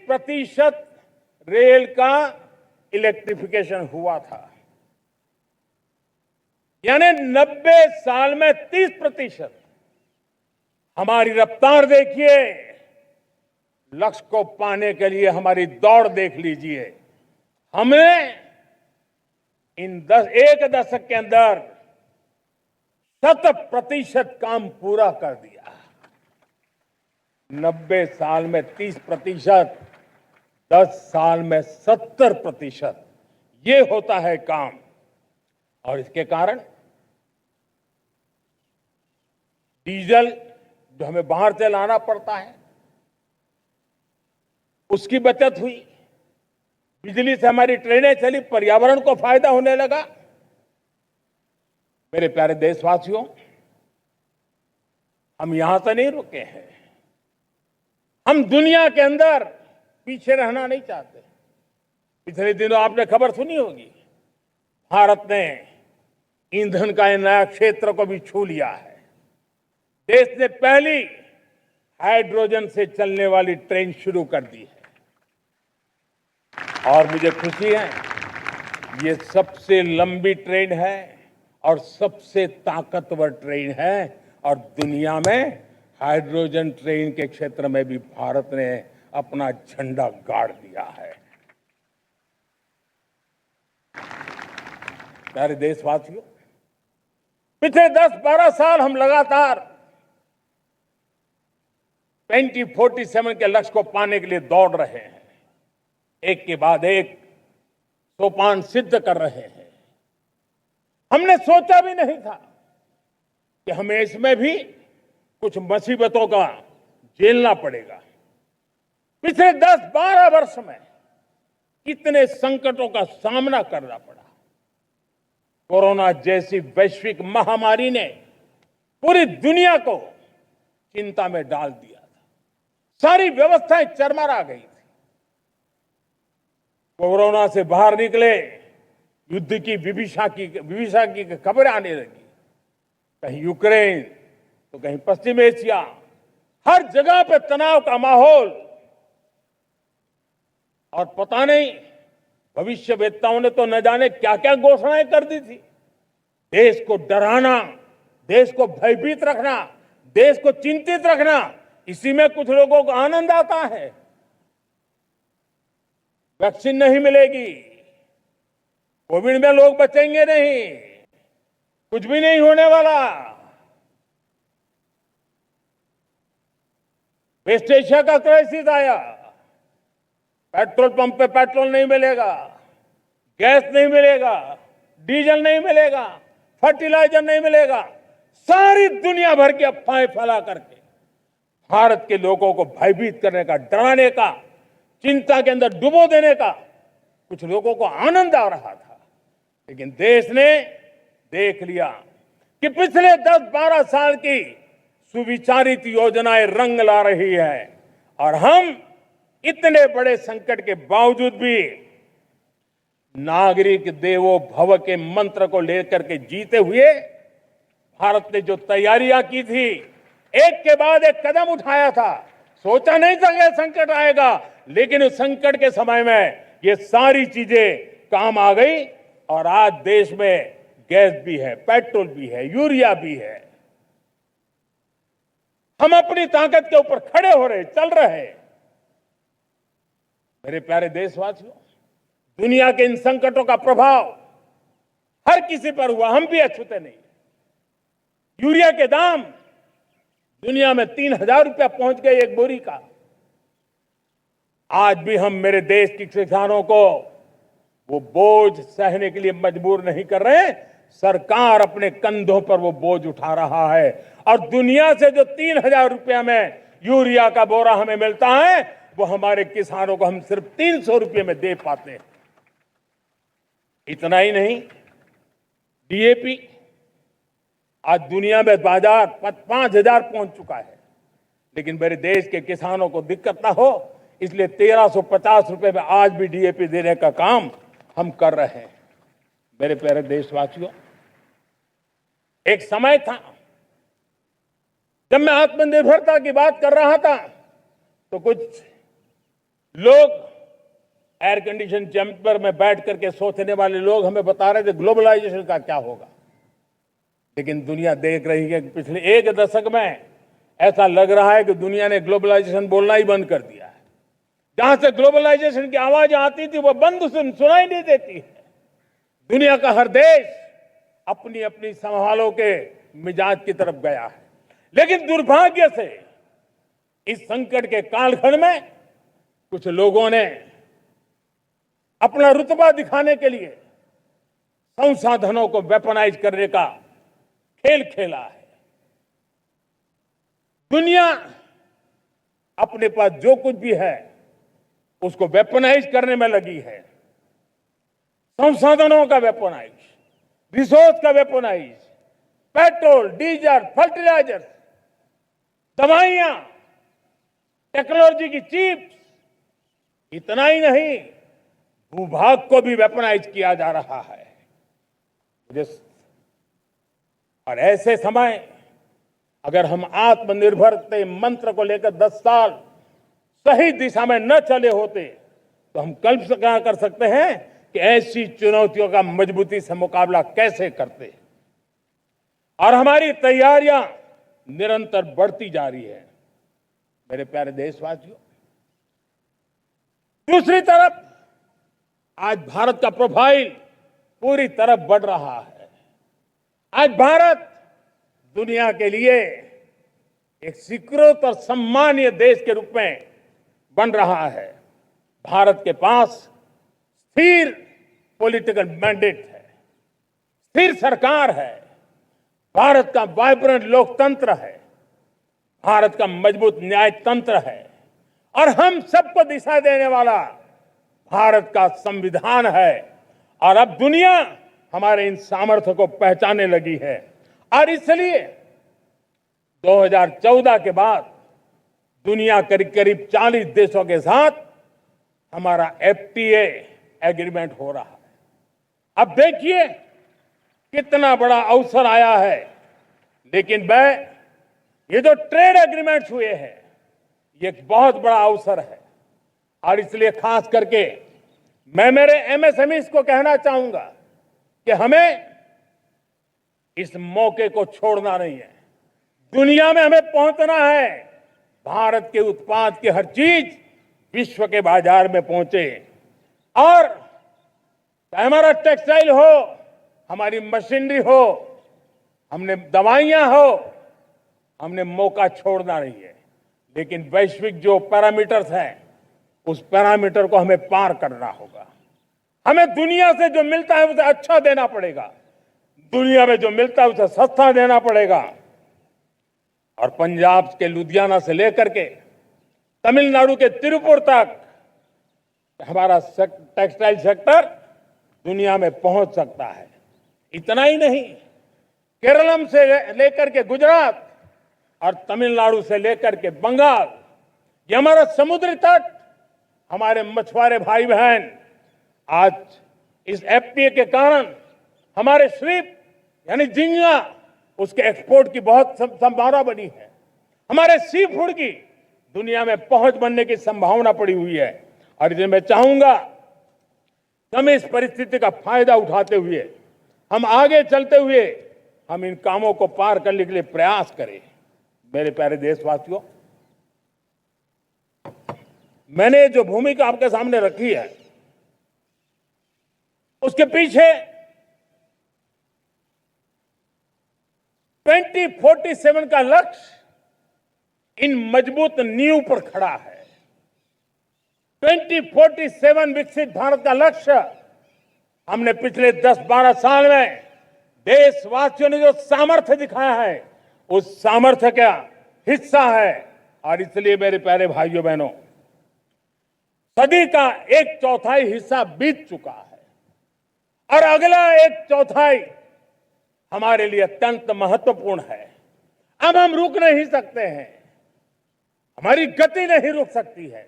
30% rail का electrification हुआ था, यानी 90 साल में 30%। हमारी रफ्तार देखिए, लक्ष्य को पाने के लिए हमारी दौड़ देख लीजिए। हमने एक दशक के अंदर 100% काम पूरा कर दिया। 90 साल में 30%, 10 साल में 70%, ये होता है काम। और इसके कारण डीजल जो हमें बाहर से लाना पड़ता है, उसकी बचत हुई। बिजली से हमारी ट्रेनें चली, पर्यावरण को फायदा होने लगा। मेरे प्यारे देशवासियों, हम यहां से नहीं रुके हैं। हम दुनिया के अंदर पीछे रहना नहीं चाहते। पिछले दिनों आपने खबर सुनी होगी, भारत ने ईंधन का नया क्षेत्र को भी छू लिया है। देश ने पहली हाइड्रोजन से चलने वाली ट्रेन शुरू कर दी है। और मुझे खुशी है, ये सबसे लंबी ट्रेन है और सबसे ताकतवर ट्रेन है। और दुनिया में हाइड्रोजन ट्रेन के क्षेत्र में भी भारत ने अपना झंडा गाड़ दिया है। प्यारे देशवासियों, पिछले 10-12 साल हम लगातार 2047 के लक्ष्य को पाने के लिए दौड़ रहे हैं। एक के बाद एक सोपान सिद्ध कर रहे हैं। हमने सोचा भी नहीं था कि हमें इसमें भी कुछ मुसीबतों का झेलना पड़ेगा। पिछले 10-12 वर्ष में कितने संकटों का सामना करना पड़ा। कोरोना जैसी वैश्विक महामारी ने पूरी दुनिया को चिंता में डाल दिया था। सारी व्यवस्थाएं चरमरा गई थी। कोरोना से बाहर निकले, युद्ध की विभीषा की खबरें आने लगी। कहीं यूक्रेन तो कहीं पश्चिम एशिया, हर जगह पे तनाव का माहौल। और पता नहीं भविष्यवेत्ताओं ने तो न जाने क्या क्या घोषणाएं कर दी थी। देश को डराना, देश को भयभीत रखना, देश को चिंतित रखना, इसी में कुछ लोगों को आनंद आता है। वैक्सीन नहीं मिलेगी, कोविड में लोग बचेंगे नहीं, कुछ भी नहीं होने वाला। वेस्ट एशिया का क्राइसिस आया, पेट्रोल पंप पे पेट्रोल नहीं मिलेगा, गैस नहीं मिलेगा, डीजल नहीं मिलेगा, फर्टिलाइजर नहीं मिलेगा। सारी दुनिया भर की अफवाहें फैला करके भारत के लोगों को भयभीत करने का, डराने का, चिंता के अंदर डुबो देने का कुछ लोगों को आनंद आ रहा था। लेकिन देश ने देख लिया कि पिछले 10-12 साल की सुविचारित योजनाएं रंग ला रही है। और हम इतने बड़े संकट के बावजूद भी नागरिक देवो भव के मंत्र को लेकर के जीते हुए भारत ने जो तैयारियां की थी, एक के बाद एक कदम उठाया था। सोचा नहीं था कि संकट आएगा, लेकिन उस संकट के समय में ये सारी चीजें काम आ गई। और आज देश में गैस भी है, पेट्रोल भी है, यूरिया भी है। हम अपनी ताकत के ऊपर खड़े हो रहे, चल रहे। मेरे प्यारे देशवासियों, दुनिया के इन संकटों का प्रभाव हर किसी पर हुआ, हम भी अछूते नहीं। यूरिया के दाम दुनिया में 3,000 रुपया पहुंच गए एक बोरी का। आज भी हम मेरे देश के किसानों को वो बोझ सहने के लिए मजबूर नहीं कर रहे। सरकार अपने कंधों पर वो बोझ उठा रहा है। और दुनिया से जो 3,000 रुपया में यूरिया का बोरा हमें मिलता है, वो हमारे किसानों को हम सिर्फ 300 रुपये में दे पाते हैं। इतना ही नहीं, डीएपी आज दुनिया में बाजार 5,000 पहुंच चुका है। लेकिन मेरे देश के किसानों को दिक्कत ना हो, इसलिए 1,350 रुपये में आज भी डीएपी देने का काम हम कर रहे हैं। मेरे प्यारे देशवासियों, एक समय था जब मैं आत्मनिर्भरता की बात कर रहा था तो कुछ लोग एयर कंडीशन चैम्बर में बैठ करके सोचने वाले लोग हमें बता रहे थे ग्लोबलाइजेशन का क्या होगा, लेकिन दुनिया देख रही है कि पिछले एक दशक में ऐसा लग रहा है कि दुनिया ने ग्लोबलाइजेशन बोलना ही बंद कर दिया है। जहां से ग्लोबलाइजेशन की आवाज आती थी वो बंद सुनाई नहीं देती है। दुनिया का हर देश अपनी अपनी संभालों के मिजाज की तरफ गया है, लेकिन दुर्भाग्य से इस संकट के कालखंड में कुछ लोगों ने अपना रुतबा दिखाने के लिए संसाधनों को वेपनाइज करने का खेल खेला है। दुनिया अपने पास जो कुछ भी है उसको वेपनाइज करने में लगी है। संसाधनों का वेपनाइज, रिसोर्स का वेपनाइज, पेट्रोल, डीजल, फर्टिलाइजर, दवाइयां, टेक्नोलॉजी की चिप्स, इतना ही नहीं भूभाग को भी वेपनाइज किया जा रहा है। और ऐसे समय अगर हम आत्मनिर्भरता मंत्र को लेकर 10 साल सही दिशा में न चले होते तो हम कल्पना कर सकते हैं कि ऐसी चुनौतियों का मजबूती से मुकाबला कैसे करते। और हमारी तैयारियां निरंतर बढ़ती जा रही है मेरे प्यारे देशवासियों। दूसरी तरफ आज भारत का प्रोफाइल पूरी तरफ बढ़ रहा है। आज भारत दुनिया के लिए एक स्वीकृत और सम्मानीय देश के रूप में बन रहा है। भारत के पास स्थिर पॉलिटिकल मैंडेट है, स्थिर सरकार है, भारत का वाइब्रेंट लोकतंत्र है, भारत का मजबूत न्याय तंत्र है और हम सबको दिशा देने वाला भारत का संविधान है। और अब दुनिया हमारे इन सामर्थ्य को पहचानने लगी है और इसलिए 2014 के बाद दुनिया करीब करीब 40 देशों के साथ हमारा एफटीए एग्रीमेंट हो रहा है। अब देखिए कितना बड़ा अवसर आया है। लेकिन ये जो ट्रेड एग्रीमेंट्स हुए हैं ये एक बहुत बड़ा अवसर है और इसलिए खास करके मैं मेरे एमएसएमईज को कहना चाहूंगा कि हमें इस मौके को छोड़ना नहीं है। दुनिया में हमें पहुंचना है। भारत के उत्पाद की हर चीज विश्व के बाजार में पहुंचे और हमारा टेक्सटाइल हो, हमारी मशीनरी हो, हमने दवाइयां हो, हमने मौका छोड़ना नहीं है। लेकिन वैश्विक जो पैरामीटर्स हैं उस पैरामीटर को हमें पार करना होगा। हमें दुनिया से जो मिलता है उसे अच्छा देना पड़ेगा, दुनिया में जो मिलता है उसे सस्ता देना पड़ेगा। और पंजाब के लुधियाना से लेकर के तमिलनाडु के तिरुपुर तक हमारा टेक्सटाइल सेक्टर दुनिया में पहुंच सकता है। इतना ही नहीं, केरलम से लेकर के गुजरात और तमिलनाडु से लेकर के बंगाल, ये हमारा समुद्री तट, हमारे मछुआरे भाई बहन आज इस एफटीए के कारण हमारे श्रिप यानी झींगा उसके एक्सपोर्ट की बहुत संभावना बनी है। हमारे सी फूड की दुनिया में पहुंच बनने की संभावना पड़ी हुई है। और इसलिए मैं चाहूंगा हम इस परिस्थिति का फायदा उठाते हुए, हम आगे चलते हुए हम इन कामों को पार करने के लिए प्रयास करें। मेरे प्यारे देशवासियों, मैंने जो भूमिका आपके सामने रखी है उसके पीछे 2047 का लक्ष्य इन मजबूत नींव पर खड़ा है। 2047 विकसित भारत का लक्ष्य हमने पिछले 10-12 साल में देशवासियों ने जो सामर्थ्य दिखाया है उस सामर्थ्य का हिस्सा है। और इसलिए मेरे प्यारे भाइयों बहनों, सदी का 1/4 हिस्सा बीत चुका है और अगला 1/4 हमारे लिए अत्यंत महत्वपूर्ण है। अब हम रुक नहीं सकते हैं, हमारी गति नहीं रुक सकती है,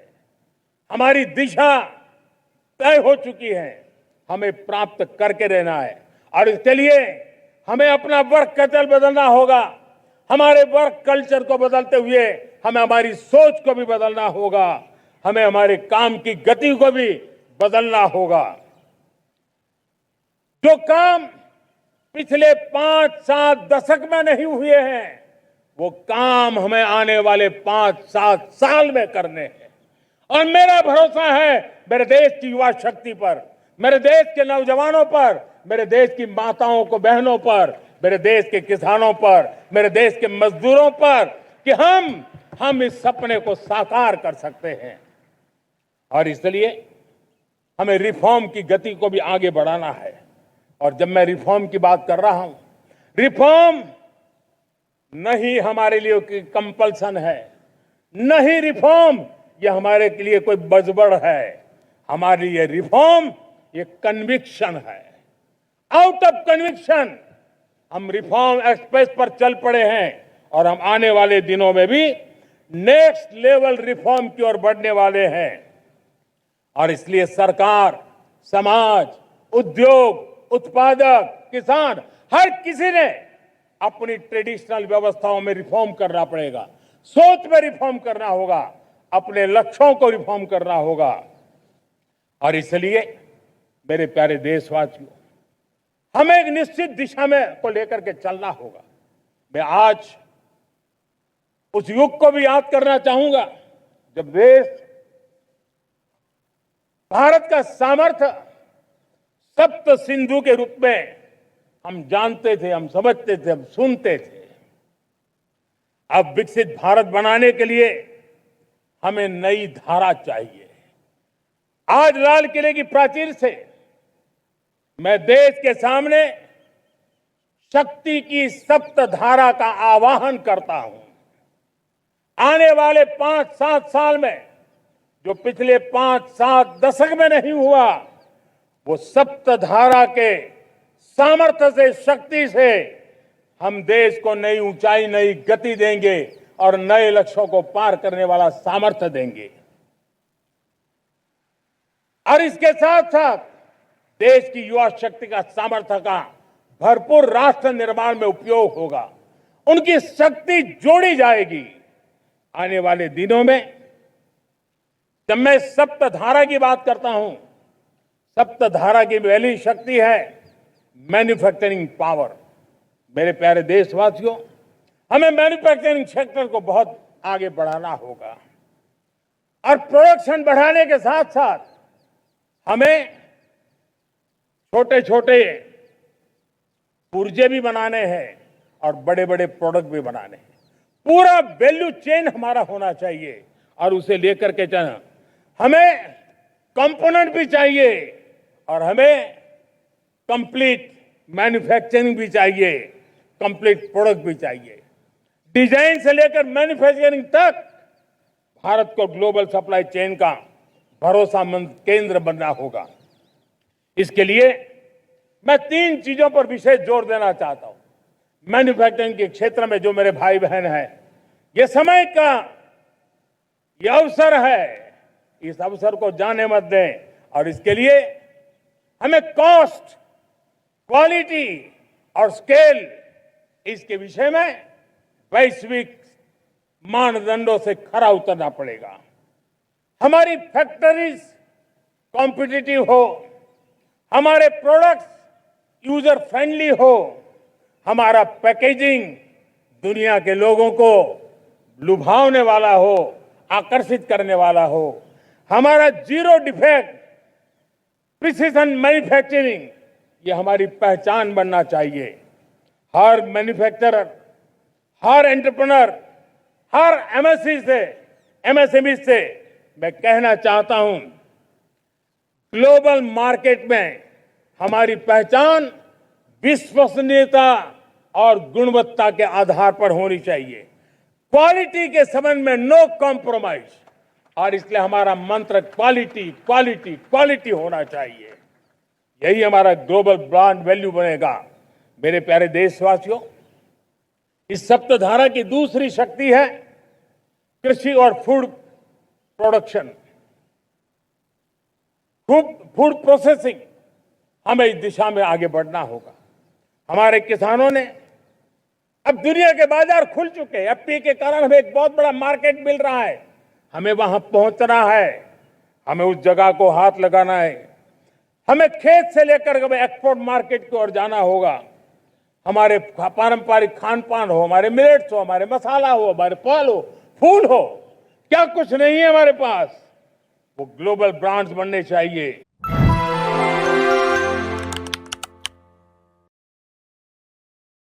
हमारी दिशा तय हो चुकी है, हमें प्राप्त करके रहना है। और इसके लिए हमें अपना वर्क कल्चर बदलना होगा। हमारे वर्क कल्चर को बदलते हुए हमें हमारी सोच को भी बदलना होगा। हमें हमारे काम की गति को भी बदलना होगा। जो काम पिछले 5-7 दशक में नहीं हुए हैं, वो काम हमें आने वाले 5-7 साल में करने हैं। और मेरा भरोसा है मेरे देश की युवा शक्ति पर, मेरे देश के नौजवानों पर, मेरे देश की माताओं को बहनों पर, मेरे देश के किसानों पर, मेरे देश के मजदूरों पर कि हम इस सपने को साकार कर सकते हैं। और इसलिए हमें रिफॉर्म की गति को भी आगे बढ़ाना है। और जब मैं रिफॉर्म की बात कर रहा हूं, रिफॉर्म नहीं हमारे लिए कोई कंपल्सन है, नहीं रिफॉर्म ये हमारे के लिए कोई बजबड़ है। हमारे लिए रिफॉर्म ये कन्विक्शन है। आउट ऑफ कन्विक्शन हम रिफॉर्म एक्सप्रेस पर चल पड़े हैं और हम आने वाले दिनों में भी नेक्स्ट लेवल रिफॉर्म की ओर बढ़ने वाले हैं। और इसलिए सरकार, समाज, उद्योग, उत्पादक, किसान, हर किसी ने अपनी ट्रेडिशनल व्यवस्थाओं में रिफॉर्म करना पड़ेगा, सोच में रिफॉर्म करना होगा, अपने लक्ष्यों को रिफॉर्म करना होगा। और इसलिए मेरे प्यारे देशवासियों, हमें एक निश्चित दिशा में को लेकर के चलना होगा। मैं आज उस युग को भी याद करना चाहूंगा जब देश, भारत का सामर्थ्य सप्त सिंधु के रूप में हम जानते थे, हम समझते थे, हम सुनते थे। अब विकसित भारत बनाने के लिए हमें नई धारा चाहिए। आज लाल किले की प्राचीर से मैं देश के सामने शक्ति की सप्त धारा का आवाहन करता हूं। आने वाले 5-7 साल में जो पिछले 5-7 दशक में नहीं हुआ, वो सप्त धारा के सामर्थ्य से, शक्ति से हम देश को नई ऊंचाई, नई गति देंगे और नए लक्ष्यों को पार करने वाला सामर्थ्य देंगे। और इसके साथ साथ देश की युवा शक्ति का सामर्थ्य का भरपूर राष्ट्र निर्माण में उपयोग होगा। उनकी शक्ति जोड़ी जाएगी। आने वाले दिनों में जब मैं सप्त धारा की बात करता हूं, सप्त धारा की पहली शक्ति है मैन्युफैक्चरिंग पावर। मेरे प्यारे देशवासियों, हमें मैन्युफैक्चरिंग सेक्टर को बहुत आगे बढ़ाना होगा और प्रोडक्शन बढ़ाने के साथ साथ हमें छोटे छोटे पुर्जे भी बनाने हैं और बड़े बड़े प्रोडक्ट भी बनाने हैं। पूरा वैल्यू चेन हमारा होना चाहिए और उसे लेकर के चलना। हमें कंपोनेंट भी चाहिए और हमें कंप्लीट मैन्युफैक्चरिंग भी चाहिए, कंप्लीट प्रोडक्ट भी चाहिए। डिजाइन से लेकर मैन्युफैक्चरिंग तक भारत को ग्लोबल सप्लाई चेन का भरोसामंद केंद्र बनना होगा। इसके लिए मैं 3 चीजों पर विशेष जोर देना चाहता हूं। मैन्युफैक्चरिंग के क्षेत्र में जो मेरे भाई बहन हैं, ये समय का ये अवसर है, इस अवसर को जाने मत दें। और इसके लिए हमें कॉस्ट, क्वालिटी और स्केल, इसके विषय में वैश्विक मानदंडों से खरा उतरना पड़ेगा। हमारी फैक्ट्रीज कॉम्पिटिटिव हो, हमारे प्रोडक्ट्स यूजर फ्रेंडली हो, हमारा पैकेजिंग दुनिया के लोगों को लुभावने वाला हो, आकर्षित करने वाला हो, हमारा जीरो डिफेक्ट प्रिसिजन मैन्युफैक्चरिंग ये हमारी पहचान बनना चाहिए। हर मैन्युफैक्चरर, हर एंटरप्रेन्योर, हर एमएसएमई से मैं कहना चाहता हूं, ग्लोबल मार्केट में हमारी पहचान विश्वसनीयता और गुणवत्ता के आधार पर होनी चाहिए। क्वालिटी के संबंध में नो कॉम्प्रोमाइज। और इसलिए हमारा मंत्र क्वालिटी, क्वालिटी, क्वालिटी होना चाहिए। यही हमारा ग्लोबल ब्रांड वैल्यू बनेगा। मेरे प्यारे देशवासियों, इस सप्तधारा की दूसरी शक्ति है कृषि और फूड प्रोडक्शन, फूड प्रोसेसिंग। हमें इस दिशा में आगे बढ़ना होगा। हमारे किसानों ने, अब दुनिया के बाजार खुल चुके हैं, एफपीए के कारण हमें एक बहुत बड़ा मार्केट मिल रहा है। हमें वहां पहुंचना है, हमें उस जगह को हाथ लगाना है। हमें खेत से लेकर के एक्सपोर्ट मार्केट की ओर जाना होगा। हमारे पारंपरिक खान पान हो, हमारे मिलेट्स हो, हमारे मसाला हो, हमारे फल हो, फूल हो, क्या कुछ नहीं है हमारे पास, वो ग्लोबल ब्रांड्स बनने चाहिए।